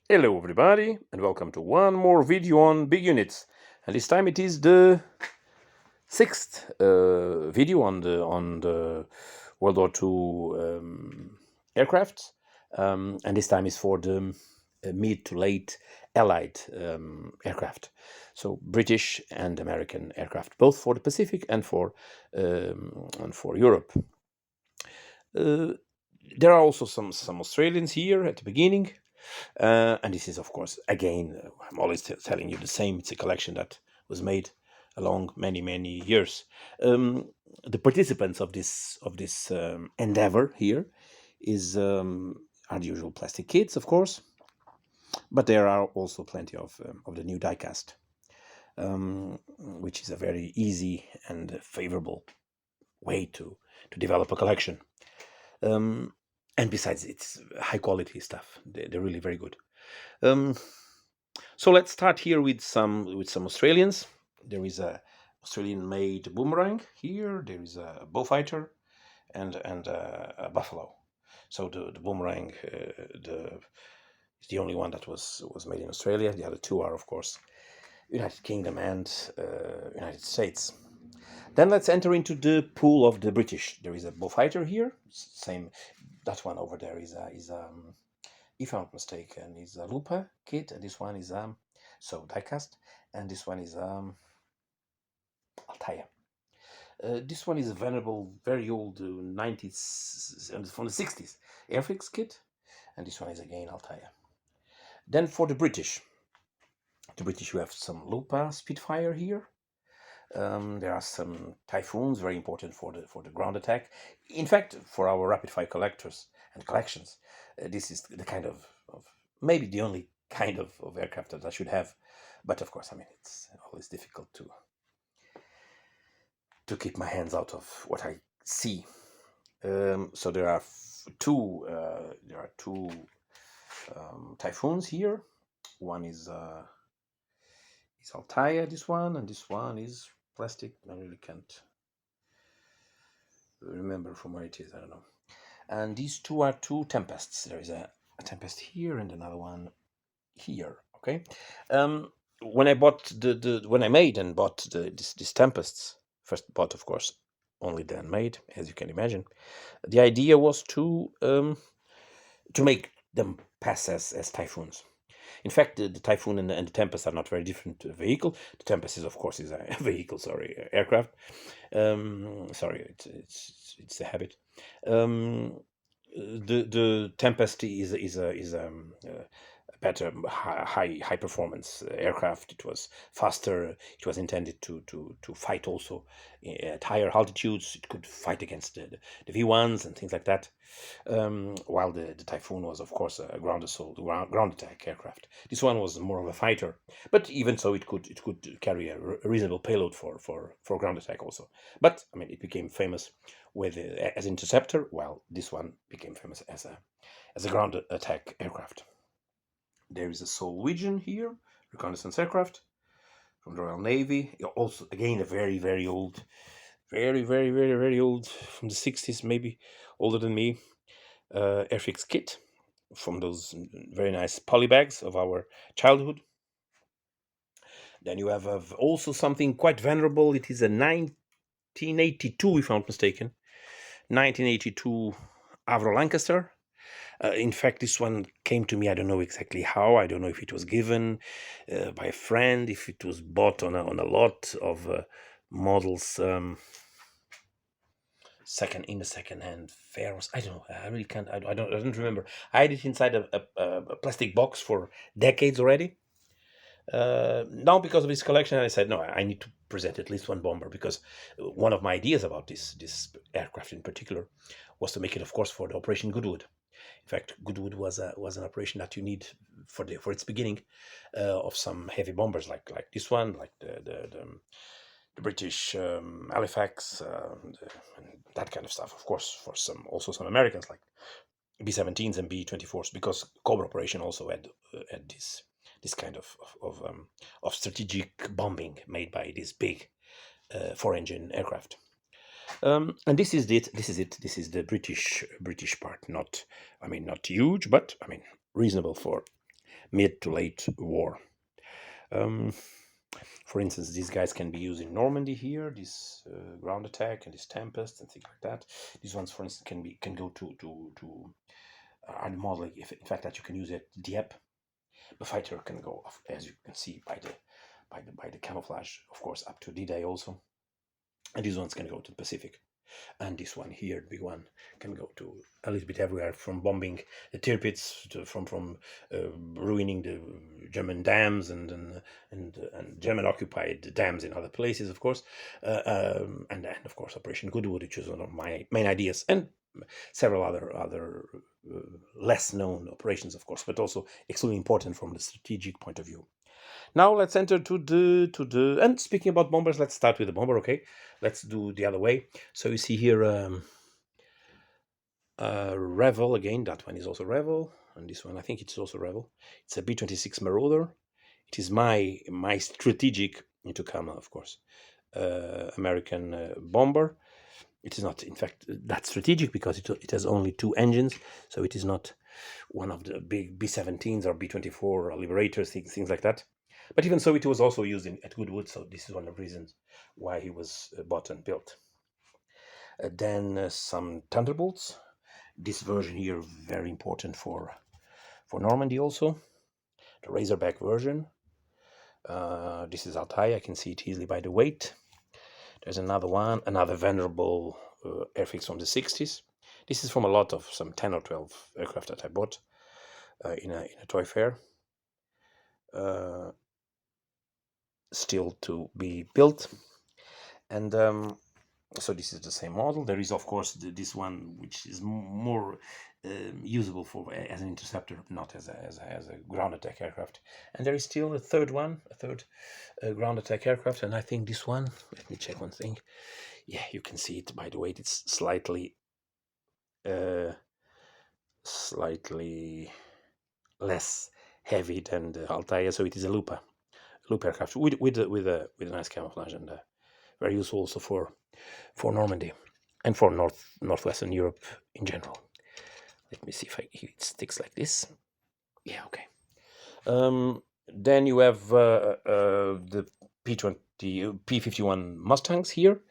Hello everybody and welcome to one more video on big units, and this time it is the sixth video on the World War II aircraft, and this time is for the mid to late Allied aircraft, so British and American aircraft, both for the Pacific and for Europe. There are also some Australians here at the beginning. And this is, of course, again, I'm always telling you the same. It's a collection that was made along many years. The participants of this endeavor here are the usual plastic kits, of course, but there are also plenty of the new diecast, which is a very easy and favorable way to develop a collection. And besides, it's high quality stuff. They're really very good. So let's start here with some Australians. There is a Australian-made boomerang here. There is a Bullfighter and a Buffalo. So the boomerang is the only one that was made in Australia. The other two are, of course, United Kingdom and United States. Then let's enter into the pool of the British. There is a Bullfighter here. Same, that one over there is if I'm not mistaken, is a Luppa kit, and this one is so diecast, and this one is Altaya. This one is a venerable, very old 90s from the 60s Airfix kit, and this one is again Altaya. Then for the British you have some Luppa Spitfire here. There are some Typhoons, very important for the ground attack. In fact, for our rapid fire collectors and collections, this is the kind of maybe the only kind of aircraft that I should have. But of course, I mean, it's always difficult to keep my hands out of what I see. So there are two Typhoons here. One is Altaya, this one, and this one is plastic. I really can't remember from where it is. I don't know. And these two are two Tempests. There is a Tempest here and another one here. Okay. When I bought when I made and bought these Tempests, first bought, of course, only then made, as you can imagine. The idea was to make them pass as Typhoons. In fact, the Typhoon and the Tempest are not very different vehicle. The Tempest is, of course, is a vehicle. Sorry, aircraft. Sorry, it's a habit. The Tempest is a better high performance aircraft. It was faster. It was intended to fight also at higher altitudes. It could fight against the V1s and things like that. While the Typhoon was, of course, a ground assault, ground attack aircraft. This one was more of a fighter, but even so, it could carry a reasonable payload for ground attack also. But I mean, it became famous with as interceptor, while this one became famous as a ground attack aircraft. There is a Solvision here, reconnaissance aircraft from the Royal Navy. Also, again, a very old, very old, from the 60s, maybe older than me, Airfix kit from those very nice polybags of our childhood. Then you have also something quite venerable. It is a 1982, if I'm not mistaken, 1982 Avro Lancaster. In fact, this one came to me, I don't know exactly how. I don't know if it was given by a friend, if it was bought on a lot of models in the second-hand fairs. I don't know. I really can't. I don't remember. I had it inside a plastic box for decades already. Now, because of this collection, I said, no, I need to present at least one bomber, because one of my ideas about this aircraft in particular was to make it, of course, for the Operation Goodwood. In fact, Goodwood was an operation that you need for its beginning of some heavy bombers like this one, like the British Halifax, and that kind of stuff. Of course, for some Americans like B-17s and B-24s, because Cobra operation also had this kind of strategic bombing made by this big 4-engine aircraft. And this is it. This is the British part. Not huge, but I mean reasonable for mid to late war. For instance, these guys can be used in Normandy here, this ground attack and this Tempest and things like that. These ones, for instance, can go to are the model, if in fact that you can use at Dieppe. The fighter can go off, as you can see by the camouflage, of course, up to D-Day also. And these ones can go to the Pacific. And this one here, the big one, can go to a little bit everywhere, from bombing the Tirpitz to from ruining the German dams and German occupied dams in other places, of course, and of course Operation Goodwood, which is one of my main ideas, and several other less known operations, of course, but also extremely important from the strategic point of view. Now let's enter to the and speaking about bombers, let's start with the bomber. Okay, let's do the other way. So you see here Revel again. That one is also Revel, and this one I think it's also Revel. It's a B-26 Marauder. It is my strategic into Kama, of course, American bomber. It is not, in fact, that strategic because it has only 2 engines, so it is not one of the big B-17s or B-24 Liberators, things like that. But even so, it was also used at Goodwood, so this is one of the reasons why he was bought and built. Then some Thunderbolts. This version here, very important for Normandy also. The Razorback version. This is Altaya, I can see it easily by the weight. There's another one, another venerable airfix from the 60s. This is from a lot of some 10 or 12 aircraft that I bought in a toy fair. Still to be built. And so this is the same model. There is, of course, this one which is more usable for as an interceptor, not as a ground attack aircraft. And there is still a third ground attack aircraft, and I think this one, let me check one thing. Yeah, you can see it by the weight. It's slightly less heavy than the Altaya, so it is a Luppa aircraft with a nice camouflage, and very useful also for Normandy and for northwestern Europe in general. Let me see if it sticks like this. Yeah, okay. Then you have the P-51 Mustangs here.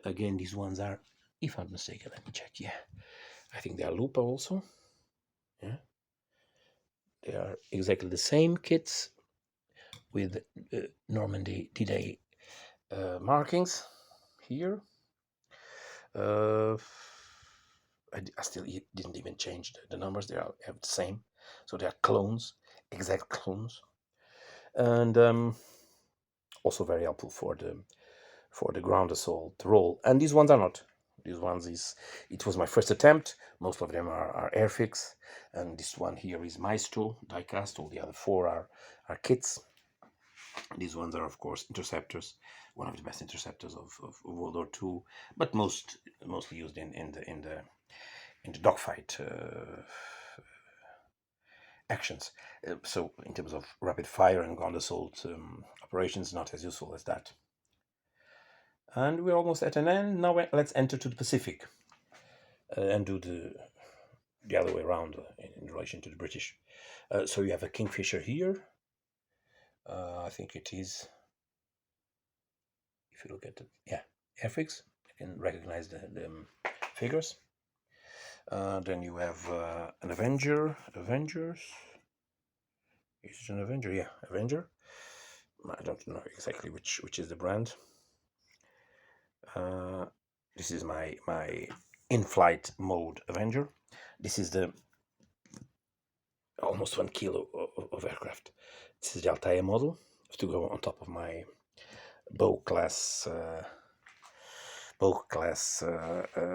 Again, these ones are, if I'm mistaken, let me check. Yeah, I think they are Luppa also. Yeah, they are exactly the same kits with Normandy D-Day markings here. I still didn't even change the numbers. They have the same, so they are clones, exact clones, and also very helpful for the ground assault role. And these ones are not. These ones it was my first attempt. Most of them are airfix, and this one here is Maestro diecast. All the other 4 are kits. These ones are, of course, interceptors, one of the best interceptors of World War II, but mostly used in the dogfight actions. So in terms of rapid fire and ground assault operations, not as useful as that. And we're almost at an end. Now let's enter to the Pacific and do the other way around in relation to the British. So you have a Kingfisher here. I think it is, if you look at airfix, you can recognize the figures. Then you have an Avengers. Is it an Avenger? Yeah, Avenger. I don't know exactly which is the brand. This is my in-flight mode Avenger. This is the almost 1 kilo of aircraft. This is the Altaya model to go on top of my bow class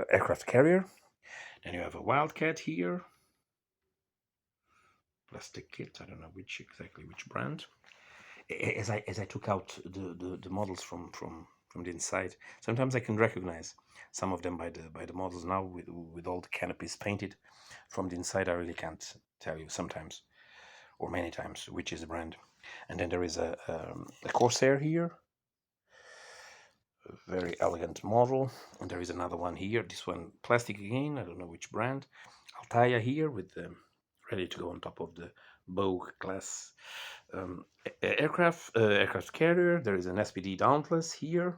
aircraft carrier. Then you have a Wildcat here, plastic kit. I don't know which brand. As I took out the models from the inside, sometimes I can recognize some of them by the models now with all the canopies painted. From the inside, I really can't tell you sometimes, or many times, which is the brand. And then there is a Corsair here, a very elegant model. And there is another one here. This one plastic again. I don't know which brand. Altaya here with the ready to go on top of the Bow class aircraft carrier. There is an SPD Dauntless here,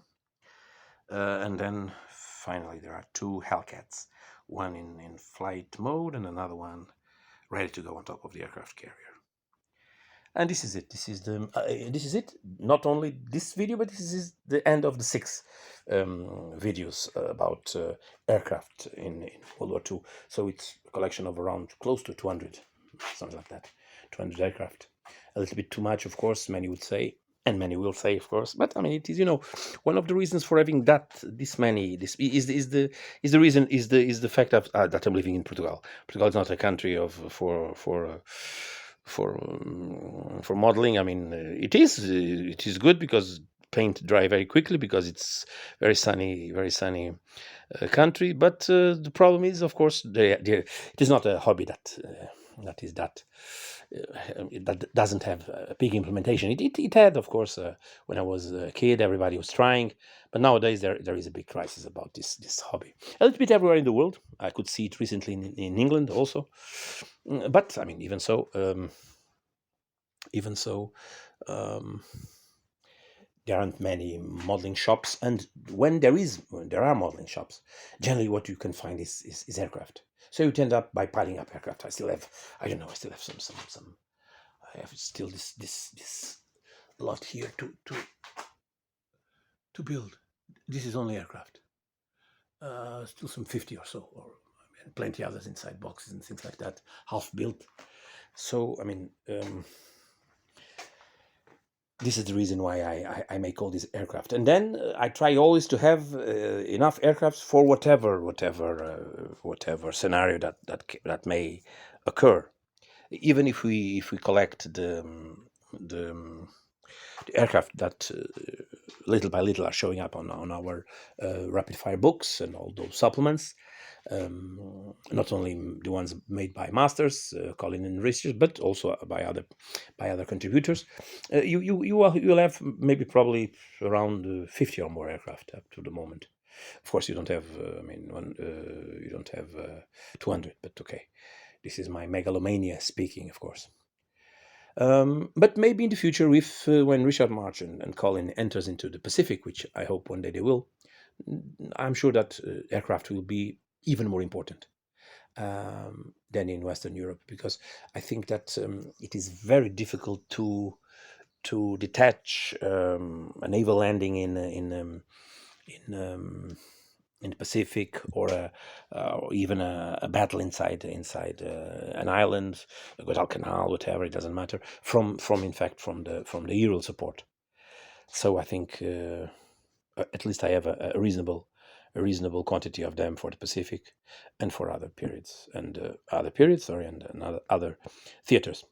and then finally there are two Hellcats, one in flight mode and another one ready to go on top of the aircraft carrier. And this is it. This is it. Not only this video, but this is the end of the 6 videos about aircraft in World War II. So it's a collection of around close to 200, something like that, 200 aircraft. A little bit too much, of course, many would say, and many will say, of course. But I mean, it is, one of the reasons for having this many. This is the fact of that I'm living in Portugal. Portugal is not a country for modeling. I mean, it is good because paint dry very quickly because it's very sunny country. But the problem is, of course, it is not a hobby that doesn't have a big implementation. It had, of course, when I was a kid, everybody was trying, but nowadays there is a big crisis about this hobby. A little bit everywhere in the world. I could see it recently in England also. But I mean, even so, there aren't many modeling shops, and when there are modeling shops, generally what you can find is aircraft. So you end up by piling up aircraft. I still have some. I have still this lot here to build. This is only aircraft. Still some 50 or so, or plenty others inside boxes and things like that, half built. So I mean, this is the reason why I make all these aircraft, and then I try always to have enough aircraft for whatever scenario that may occur. Even if we collect the aircraft that little by little are showing up on our rapid fire books and all those supplements, not only the ones made by masters, Colin and Richard, but also by other contributors. You'll have probably around 50 or more aircraft up to the moment. Of course, you don't have. You don't have 200, but okay. This is my megalomania speaking, of course. But maybe in the future, if when Richard March and Colin enters into the Pacific, which I hope one day they will, I'm sure that aircraft will be even more important than in Western Europe, because I think that it is very difficult to detach a naval landing in the Pacific, or even a battle inside an island, a Guadalcanal, whatever, it doesn't matter, from the Ural support. So I think at least I have a reasonable quantity of them for the Pacific and for other periods and other theaters.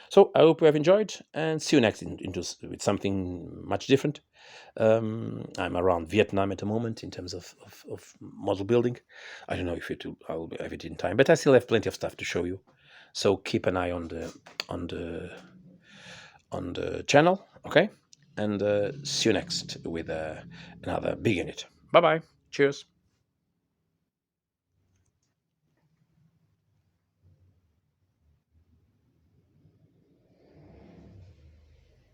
So I hope you have enjoyed, and see you next with something much different. I'm around Vietnam at the moment in terms of model building. I don't know if I'll have it in time, but I still have plenty of stuff to show you. So keep an eye on the channel, okay? And see you next with another big unit. Bye bye. Cheers.